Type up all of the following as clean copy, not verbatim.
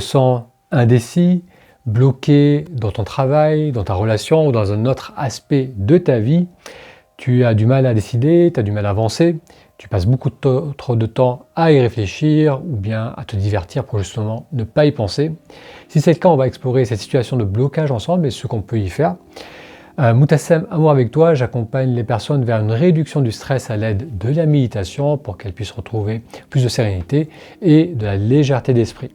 sens indécis, bloqué dans ton travail, dans ta relation ou dans un autre aspect de ta vie, tu as du mal à décider, tu as du mal à avancer, tu passes beaucoup trop de temps à y réfléchir ou bien à te divertir pour justement ne pas y penser. Si c'est le cas, on va explorer cette situation de blocage ensemble et ce qu'on peut y faire. Moutassem Amour avec toi, j'accompagne les personnes vers une réduction du stress à l'aide de la méditation pour qu'elles puissent retrouver plus de sérénité et de la légèreté d'esprit.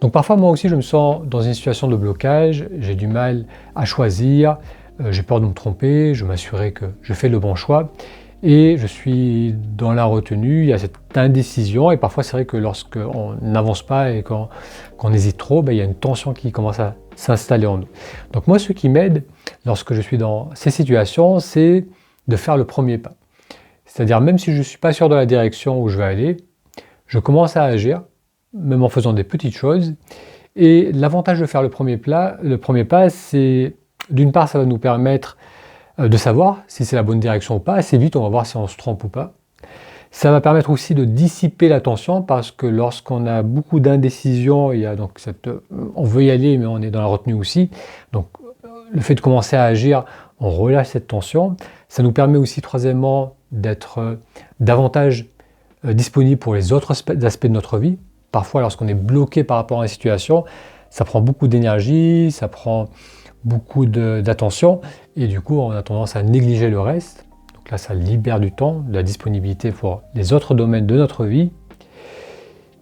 Donc parfois moi aussi je me sens dans une situation de blocage, j'ai du mal à choisir, j'ai peur de me tromper, je m'assurer que je fais le bon choix et je suis dans la retenue, il y a cette indécision et parfois c'est vrai que lorsqu'on n'avance pas et qu'on hésite trop, il y a une tension qui commence à s'installer en nous. Donc moi ce qui m'aide lorsque je suis dans ces situations, c'est de faire le premier pas. C'est-à-dire même si je ne suis pas sûr de la direction où je vais aller, je commence à agir, même en faisant des petites choses. Et l'avantage de faire le premier pas, c'est d'une part, ça va nous permettre de savoir si c'est la bonne direction ou pas. Assez vite, on va voir si on se trompe ou pas. Ça va permettre aussi de dissiper la tension parce que lorsqu'on a beaucoup d'indécision, il y a donc on veut y aller, mais on est dans la retenue aussi. Donc, le fait de commencer à agir, on relâche cette tension. Ça nous permet aussi, troisièmement, d'être davantage disponible pour les autres aspects de notre vie. Parfois, lorsqu'on est bloqué par rapport à une situation, ça prend beaucoup d'énergie, ça prend beaucoup d'attention, et du coup, on a tendance à négliger le reste. Donc là, ça libère du temps, de la disponibilité pour les autres domaines de notre vie.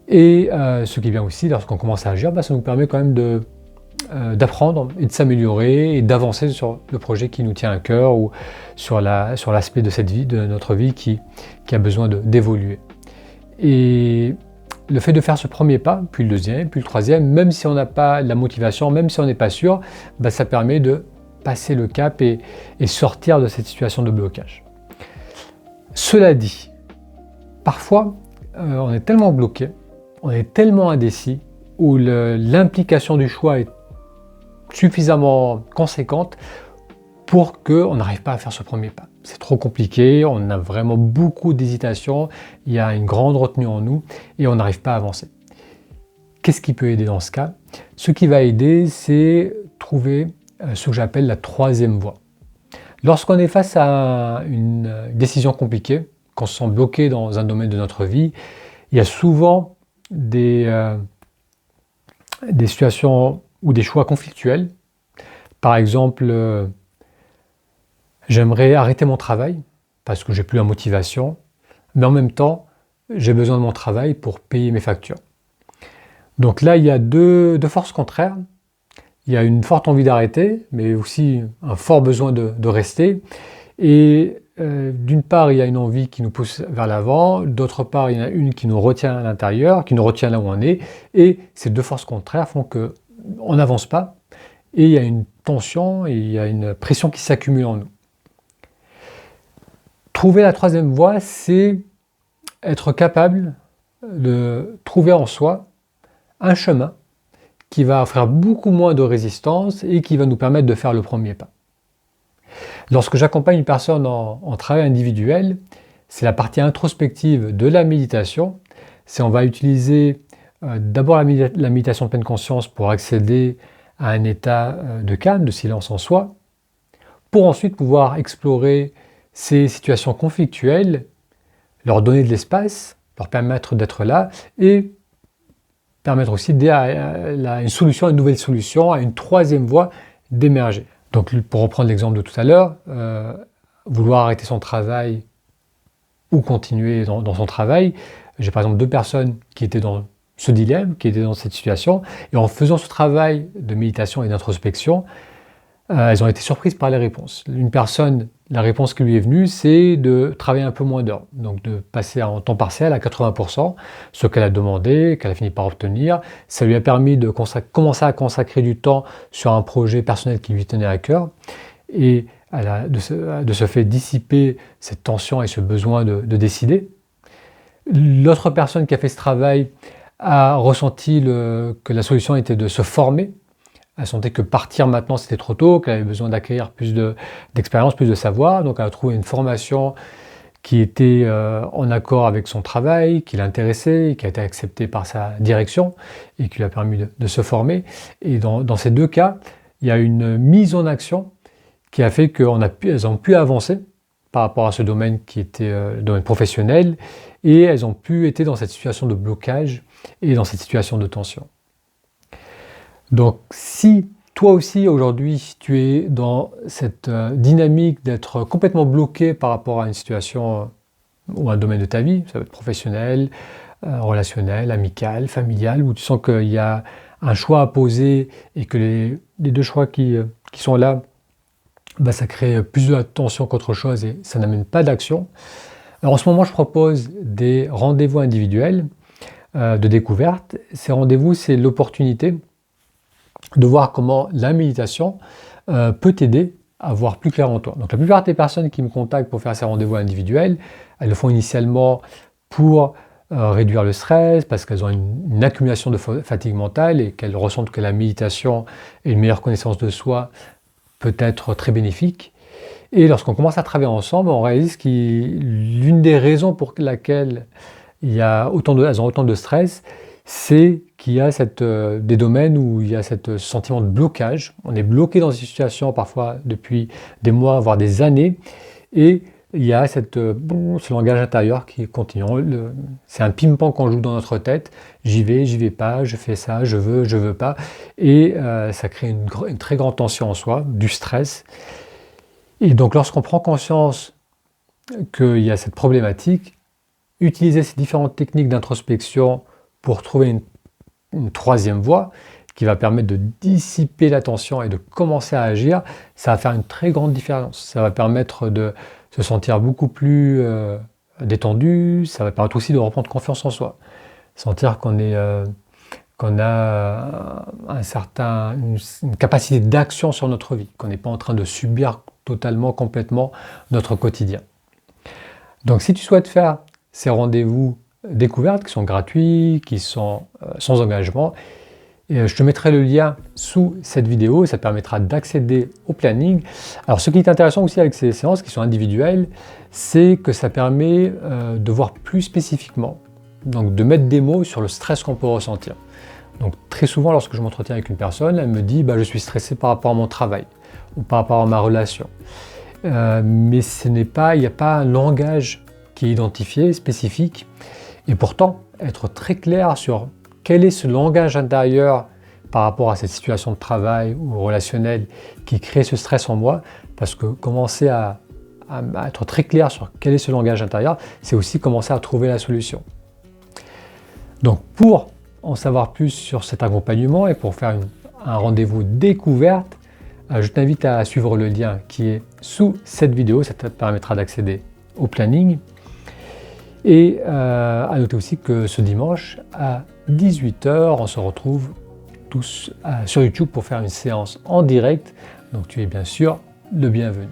Et ce qui est bien aussi, lorsqu'on commence à agir, ça nous permet quand même d'apprendre et de s'améliorer et d'avancer sur le projet qui nous tient à cœur ou sur l'aspect de cette vie, de notre vie qui a besoin d'évoluer. Et le fait de faire ce premier pas, puis le deuxième, puis le troisième, même si on n'a pas la motivation, même si on n'est pas sûr, ça permet de passer le cap et sortir de cette situation de blocage. Cela dit, parfois, on est tellement bloqué, on est tellement indécis, où l'implication du choix est suffisamment conséquente pour qu'on n'arrive pas à faire ce premier pas. C'est trop compliqué, on a vraiment beaucoup d'hésitation, il y a une grande retenue en nous et on n'arrive pas à avancer. Qu'est-ce qui peut aider dans ce cas? Ce qui va aider, c'est trouver ce que j'appelle la troisième voie. Lorsqu'on est face à une décision compliquée, qu'on se sent bloqué dans un domaine de notre vie, il y a souvent des situations ou des choix conflictuels. Par exemple, j'aimerais arrêter mon travail parce que j'ai plus la motivation, mais en même temps, j'ai besoin de mon travail pour payer mes factures. Donc là, il y a deux forces contraires. Il y a une forte envie d'arrêter, mais aussi un fort besoin de rester. Et d'une part, il y a une envie qui nous pousse vers l'avant, d'autre part, il y en a une qui nous retient à l'intérieur, qui nous retient là où on est. Et ces deux forces contraires font qu'on n'avance pas, et il y a une tension, et il y a une pression qui s'accumule en nous. Trouver la troisième voie, c'est être capable de trouver en soi un chemin qui va offrir beaucoup moins de résistance et qui va nous permettre de faire le premier pas. Lorsque j'accompagne une personne en travail individuel, c'est la partie introspective de la méditation. On va utiliser d'abord la méditation de pleine conscience pour accéder à un état de calme, de silence en soi, pour ensuite pouvoir explorer ces situations conflictuelles, leur donner de l'espace, leur permettre d'être là et permettre aussi à une solution, à une nouvelle solution, à une troisième voie d'émerger. Donc pour reprendre l'exemple de tout à l'heure, vouloir arrêter son travail ou continuer dans son travail, j'ai par exemple deux personnes qui étaient dans ce dilemme, qui étaient dans cette situation, et en faisant ce travail de méditation et d'introspection, elles ont été surprises par les réponses. Une personne, la réponse qui lui est venue, c'est de travailler un peu moins d'heures, donc de passer en temps partiel à 80%, ce qu'elle a demandé, qu'elle a fini par obtenir. Ça lui a permis de commencer à consacrer du temps sur un projet personnel qui lui tenait à cœur, et elle a de ce fait dissiper cette tension et ce besoin de décider. L'autre personne qui a fait ce travail a ressenti que la solution était de se former. Elle sentait que partir maintenant c'était trop tôt, qu'elle avait besoin d'acquérir plus d'expérience, plus de savoir. Donc elle a trouvé une formation qui était en accord avec son travail, qui l'intéressait, qui a été accepté par sa direction et qui lui a permis de se former. Et dans ces deux cas, il y a une mise en action qui a fait qu'elles ont pu avancer par rapport à ce domaine qui était le domaine professionnel, et elles ont pu être dans cette situation de blocage et dans cette situation de tension. Donc si toi aussi aujourd'hui tu es dans cette dynamique d'être complètement bloqué par rapport à une situation ou un domaine de ta vie, ça peut être professionnel, relationnel, amical, familial, où tu sens qu'il y a un choix à poser et que les deux choix qui sont là, ça crée plus de tension qu'autre chose et ça n'amène pas d'action. Alors en ce moment, je propose des rendez-vous individuels de découverte. Ces rendez-vous, c'est l'opportunité de voir comment la méditation peut t'aider à voir plus clair en toi. Donc la plupart des personnes qui me contactent pour faire ces rendez-vous individuels, elles le font initialement pour réduire le stress, parce qu'elles ont une accumulation de fatigue mentale et qu'elles ressentent que la méditation et une meilleure connaissance de soi peut être très bénéfique. Et lorsqu'on commence à travailler ensemble, on réalise que l'une des raisons pour laquelle elles ont autant de stress, c'est qu'il y a des domaines où il y a ce sentiment de blocage. On est bloqué dans une situation parfois depuis des mois, voire des années, et il y a ce langage intérieur qui continue. C'est un ping-pong qu'on joue dans notre tête. J'y vais pas, je fais ça, je veux pas. Et ça crée une très grande tension en soi, du stress. Et donc lorsqu'on prend conscience qu'il y a cette problématique, utiliser ces différentes techniques d'introspection pour trouver une troisième voie qui va permettre de dissiper la tension et de commencer à agir, ça va faire une très grande différence. Ça va permettre de se sentir beaucoup plus détendu, ça va permettre aussi de reprendre confiance en soi. Sentir qu'on a une capacité d'action sur notre vie, qu'on n'est pas en train de subir totalement, complètement notre quotidien. Donc si tu souhaites faire ces rendez-vous découvertes qui sont gratuits, qui sont sans engagement, et je te mettrai le lien sous cette vidéo et ça te permettra d'accéder au planning. Alors ce qui est intéressant aussi avec ces séances qui sont individuelles, c'est que ça permet de voir plus spécifiquement, donc de mettre des mots sur le stress qu'on peut ressentir. Donc très souvent lorsque je m'entretiens avec une personne, elle me dit je suis stressé par rapport à mon travail ou par rapport à ma relation. Mais il n'y a pas un langage qui est identifié, spécifique. Et pourtant, être très clair sur quel est ce langage intérieur par rapport à cette situation de travail ou relationnelle qui crée ce stress en moi, parce que commencer à être très clair sur quel est ce langage intérieur, c'est aussi commencer à trouver la solution. Donc pour en savoir plus sur cet accompagnement et pour faire un rendez-vous découverte, je t'invite à suivre le lien qui est sous cette vidéo, ça te permettra d'accéder au planning. Et à noter aussi que ce dimanche à 18 h, on se retrouve tous sur YouTube pour faire une séance en direct. Donc tu es bien sûr le bienvenu.